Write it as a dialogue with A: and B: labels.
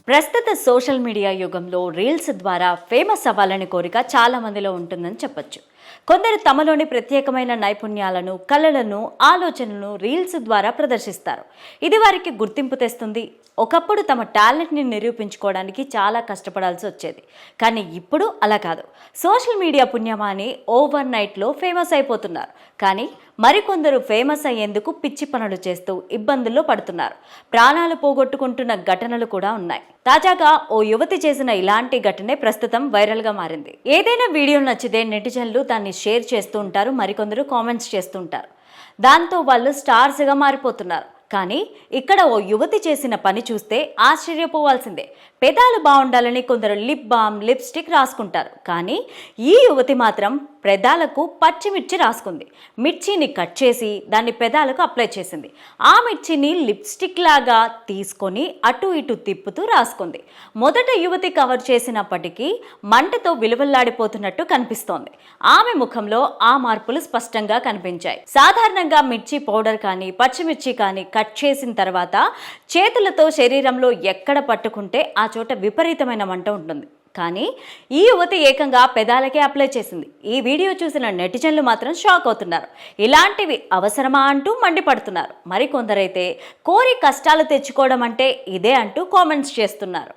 A: ప్రస్తుత social media యుగంలో reels ద్వారా ఫేమస్ అవ్వాలని కోరిక చాలా మందిలో ఉంటుందని చెప్పొచ్చు. కొందరు తమలోని ప్రత్యేకమైన నైపుణ్యాలను, కళలను, ఆలోచనలను రీల్స్ ద్వారా ప్రదర్శిస్తారు. ఇది వారికి గుర్తింపు తెస్తుంది. ఒకప్పుడు తమ టాలెంట్ని నిరూపించుకోవడానికి చాలా కష్టపడాల్సి వచ్చేది. కానీ ఇప్పుడు అలా కాదు. సోషల్ మీడియా పుణ్యమాని ఓవర్ నైట్లో ఫేమస్ అయిపోతున్నారు. కానీ మరికొందరు ఫేమస్ అయ్యేందుకు పిచ్చి పనులు చేస్తూ ఇబ్బందుల్లో పడుతున్నారు. ప్రాణాలు పోగొట్టుకుంటున్న ఘటనలు కూడా ఉన్నాయి. తాజాగా ఓ యువతి చేసిన ఇలాంటి ఘటనే ప్రస్తుతం వైరల్గా మారింది. ఏదైనా వీడియో నచ్చితే నెటిజన్లు దాన్ని షేర్ చేస్తూ ఉంటారు, మరికొందరు కామెంట్స్ చేస్తూ ఉంటారు. దాంతో వాళ్ళు స్టార్స్గా మారిపోతున్నారు. కానీ ఇక్కడ ఓ యువతి చేసిన పని చూస్తే ఆశ్చర్యపోవాల్సిందే. పెదాలు బాగుండాలని కొందరు లిప్ బామ్, లిప్స్టిక్ రాసుకుంటారు. కానీ ఈ యువతి మాత్రం పెదాలకు పచ్చిమిర్చి రాసుకుంది. మిర్చిని కట్ చేసి దాన్ని పెదాలకు అప్లై చేసింది. ఆ మిర్చిని లిప్స్టిక్ లాగా తీసుకొని అటు ఇటు తిప్పుతూ రాసుకుంది. మొదట యువతి కవర్ చేసినప్పటికీ మంటతో విలువల్లాడిపోతున్నట్టు కనిపిస్తోంది. ఆమె ముఖంలో ఆ మార్పులు స్పష్టంగా కనిపించాయి. సాధారణంగా మిర్చి పౌడర్ కానీ, పచ్చిమిర్చి కానీ కట్ చేసిన తర్వాత చేతులతో శరీరంలో ఎక్కడ పట్టుకుంటే ఆ చోట విపరీతమైన మంట ఉంటుంది. కానీ ఈ యువతి ఏకంగా పెదాలకే అప్లై చేసింది. ఈ వీడియో చూసిన నెటిజన్లు మాత్రం షాక్ అవుతున్నారు. ఇలాంటివి అవసరమా అంటూ మండిపడుతున్నారు. మరికొందరైతే కోరి కష్టాలు తెచ్చుకోవడం అంటే ఇదే అంటూ కామెంట్స్ చేస్తున్నారు.